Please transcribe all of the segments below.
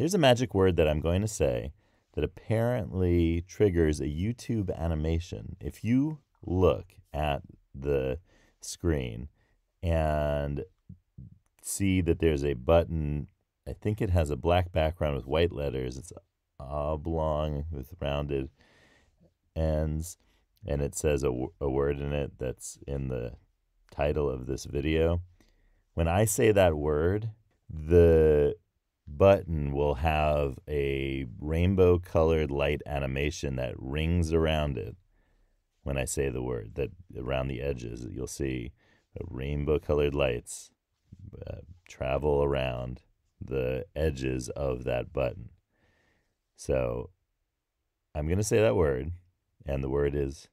Here's a magic word that I'm going to say that apparently triggers a YouTube animation. If you look at the screen and see that there's a button, I think it has a black background with white letters. It's oblong with rounded ends, and it says a word in it that's in the title of this video. When I say that word, the button will have a rainbow colored light animation that rings around it. When I say the word, that around the edges, you'll see rainbow colored lights travel around the edges of that button. So I'm going to say that word, and the word is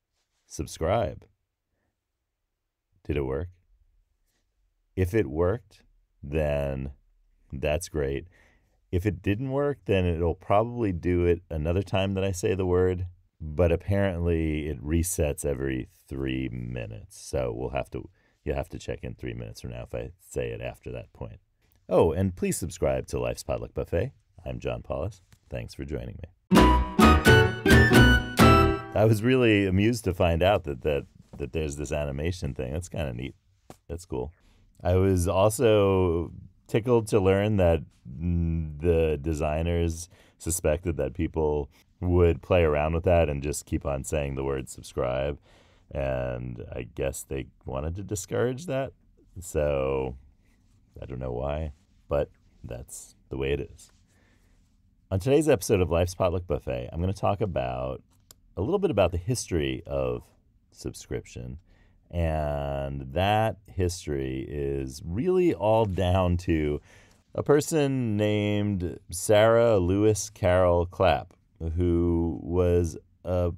subscribe. Did it work? If it worked, then that's great. If it didn't work, then it'll probably do it another time that I say the word, but apparently it resets every 3 minutes. So you'll have to check in 3 minutes from now if I say it after that point. Oh, and please subscribe to Life's Potluck Buffet. I'm John Paulus. Thanks for joining me. I was really amused to find out that there's this animation thing. That's kind of neat. That's cool. I was also tickled to learn that the designers suspected that people would play around with that and just keep on saying the word subscribe. And I guess they wanted to discourage that. So I don't know why, but that's the way it is. On today's episode of Life's Potluck Buffet, I'm going to talk about a little bit about the history of subscription. And that history is really all down to a person named Sarah Lewis Carroll Clapp, who was a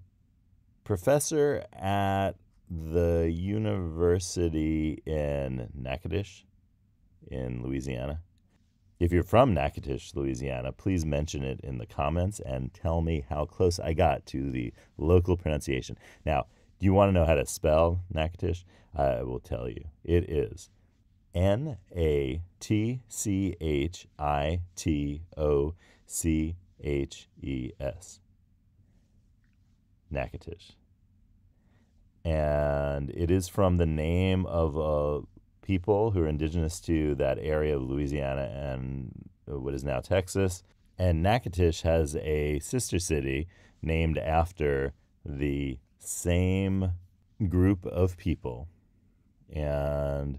professor at the university in Natchitoches in Louisiana. If you're from Natchitoches, Louisiana, please mention it in the comments and tell me how close I got to the local pronunciation. Now, do you want to know how to spell Natchitoches? I will tell you. It is Natchitoches. Natchitoches. And it is from the name of people who are indigenous to that area of Louisiana and what is now Texas. And Natchitoches has a sister city named after the same group of people, and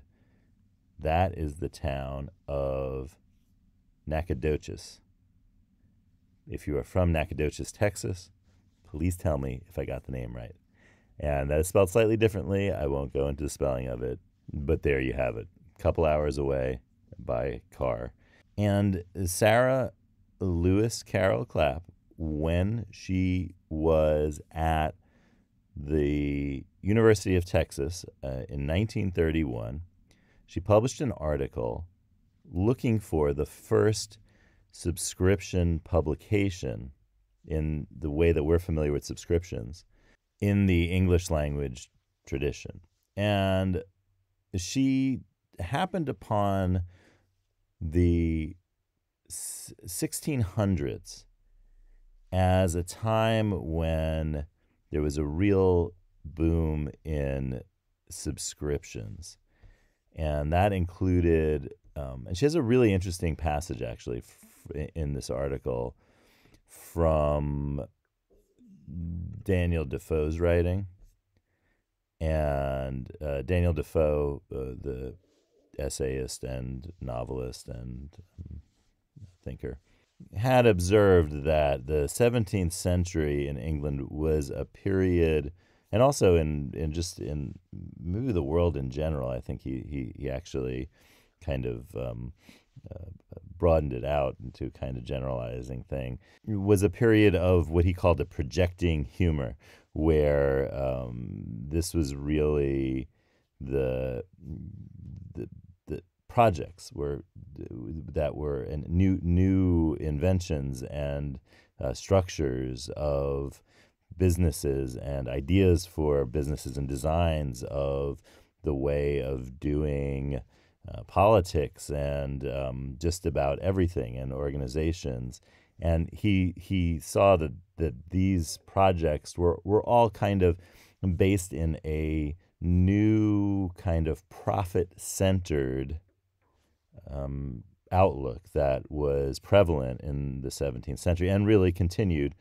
that is the town of Nacogdoches. If you are from Nacogdoches, Texas, please tell me if I got the name right. And that is spelled slightly differently. I won't go into the spelling of it, but there you have it. A couple hours away by car. And Sarah Lewis Carroll Clapp, when she was at the University of Texas in 1931, she published an article looking for the first subscription publication in the way that we're familiar with subscriptions in the English language tradition. And she happened upon the 1600s as a time when there was a real boom in subscriptions. And that included, and she has a really interesting passage actually in this article from Daniel Defoe's writing. And Daniel Defoe, the essayist and novelist and thinker, had observed that the 17th century in England was a period, and also in maybe the world in general. I think he actually kind of broadened it out into kind of generalizing thing. It was a period of what he called a projecting humor, where this was really the projects that were new inventions and structures of businesses and ideas for businesses and designs of the way of doing politics and just about everything and organizations. And he saw that these projects were all kind of based in a new kind of profit-centered outlook that was prevalent in the 17th century and really continued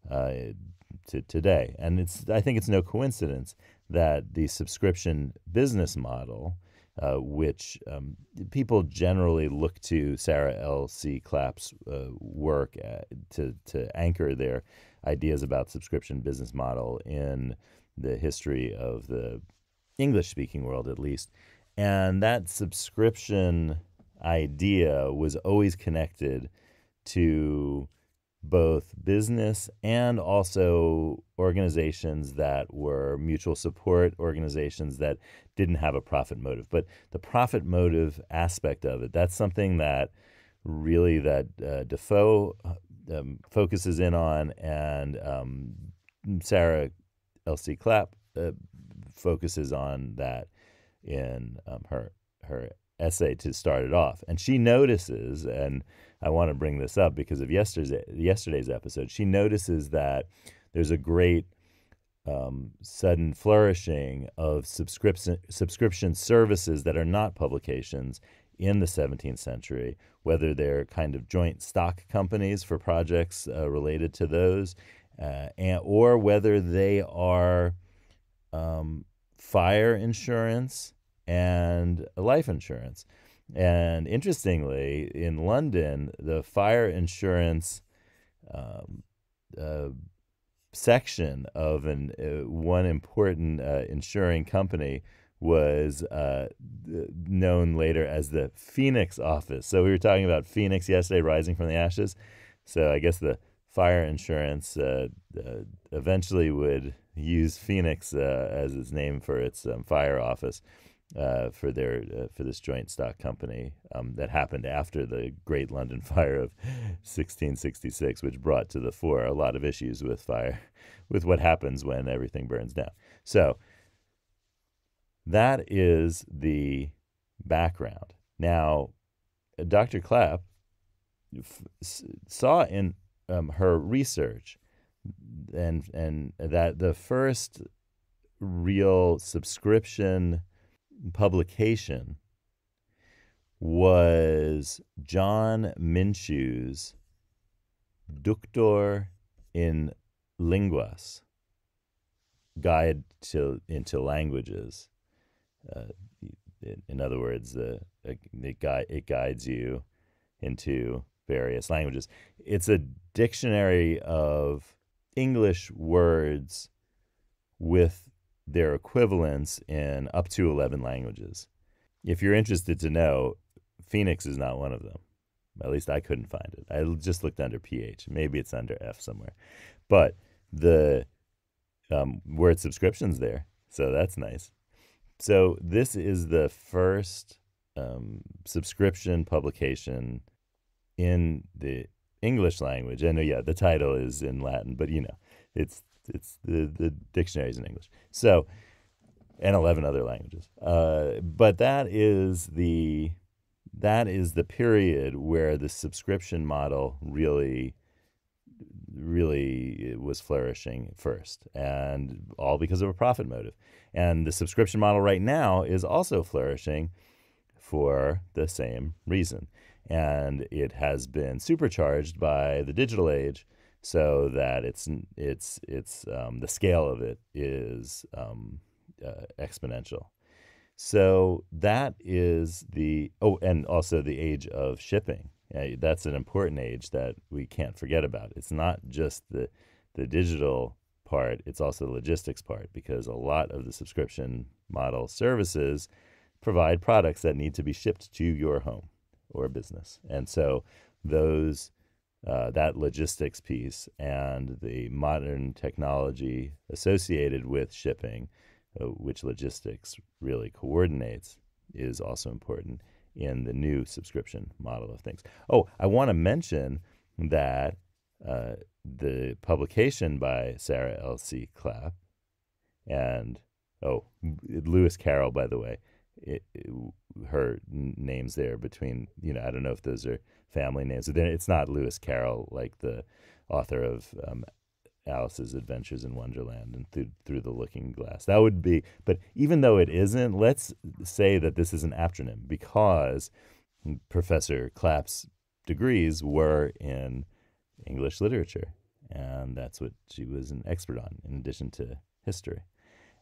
to today. And I think it's no coincidence that the subscription business model, which people generally look to Sarah L.C. Clapp's work to anchor their ideas about subscription business model in the history of the English-speaking world, at least. And that subscription idea was always connected to both business and also organizations that were mutual support organizations that didn't have a profit motive. But the profit motive aspect of it, that's something that really that Defoe focuses in on, and Sarah L.C. Clapp focuses on that in her essay to start it off. And she notices, and I want to bring this up because of yesterday's episode, she notices that there's a great sudden flourishing of subscription services that are not publications in the 17th century, whether they're kind of joint stock companies for projects related to those, or whether they are fire insurance and life insurance. And interestingly, in London, the fire insurance section of one important insuring company was known later as the Phoenix office. So we were talking about Phoenix yesterday, rising from the ashes. So I guess the fire insurance eventually would use Phoenix as its name for its fire office for this joint stock company that happened after the Great London Fire of 1666, which brought to the fore a lot of issues with fire, with what happens when everything burns down. So that is the background. Now, Dr. Clapp saw in her research and that the first real subscription publication was John Minshew's Ductor in Linguas, Guide into Languages. In other words, it guides you into various languages. It's a dictionary of English words with their equivalents in up to 11 languages. If you're interested to know, Phoenix is not one of them. At least I couldn't find it. I just looked under PH. Maybe it's under F somewhere. But the word subscription's there, so that's nice. So this is the first subscription publication in the English language. And yeah, the title is in Latin, but it's the dictionary's in English. So, and 11 other languages. But that is the period where the subscription model really was flourishing first, and all because of a profit motive. And the subscription model right now is also flourishing for the same reason. And it has been supercharged by the digital age, so that it's the scale of it is exponential. So that is and also the age of shipping. That's an important age that we can't forget about. It's not just the digital part, it's also the logistics part, because a lot of the subscription model services provide products that need to be shipped to your home or business. And so that logistics piece and the modern technology associated with shipping, which logistics really coordinates, is also important in the new subscription model of things. Oh, I want to mention that the publication by Sarah L.C. Clapp and Lewis Carroll, by the way, her names there between, I don't know if those are family names. It's not Lewis Carroll, like the author of Alice's Adventures in Wonderland and Through the Looking Glass. That would be, but even though it isn't, let's say that this is an aptronym because Professor Clapp's degrees were in English literature, and that's what she was an expert on, in addition to history.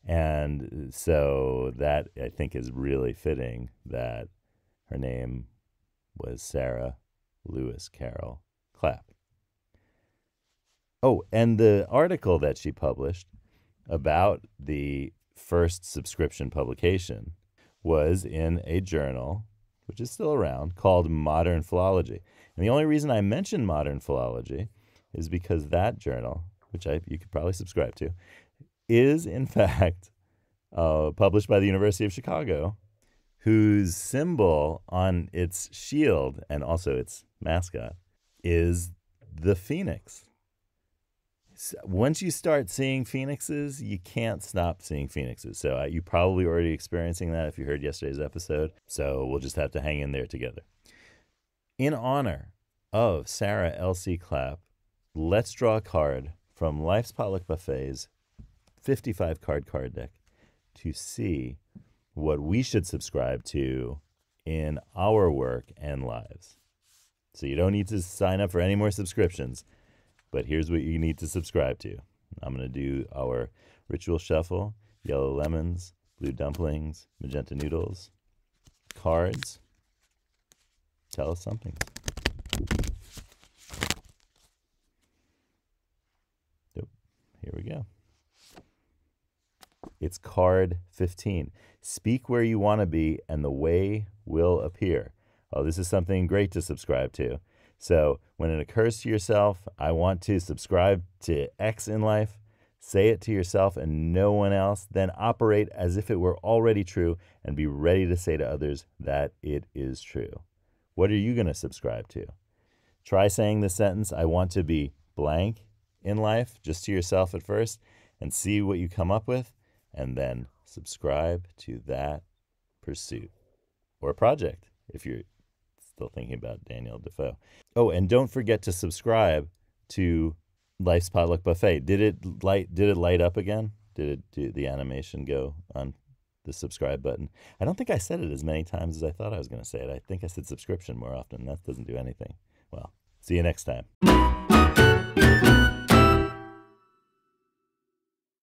And so that, I think, is really fitting that her name was Sarah Lewis Carroll Clapp. Oh, and the article that she published about the first subscription publication was in a journal, which is still around, called Modern Philology. And the only reason I mention Modern Philology is because that journal, which you could probably subscribe to, is in fact published by the University of Chicago, whose symbol on its shield and also its mascot is the phoenix. Once you start seeing phoenixes, you can't stop seeing phoenixes. So you're probably already experiencing that if you heard yesterday's episode. So we'll just have to hang in there together. In honor of Sarah L.C. Clapp, let's draw a card from Life's Potluck Buffet's 55-card card deck to see what we should subscribe to in our work and lives. So you don't need to sign up for any more subscriptions, but here's what you need to subscribe to. I'm going to do our ritual shuffle, yellow lemons, blue dumplings, magenta noodles, cards. Tell us something. Yep, here we go. It's card 15. Speak where you want to be and the way will appear. Oh, this is something great to subscribe to. So when it occurs to yourself, I want to subscribe to X in life, say it to yourself and no one else, then operate as if it were already true and be ready to say to others that it is true. What are you going to subscribe to? Try saying the sentence, I want to be blank in life, just to yourself at first, and see what you come up with, and then subscribe to that pursuit or project if you're still thinking about Daniel Defoe. Oh, and don't forget to subscribe to Life's Potluck Buffet. Did it light up again? Did the animation go on the subscribe button? I don't think I said it as many times as I thought I was going to say it. I think I said subscription more often. That doesn't do anything. Well, see you next time.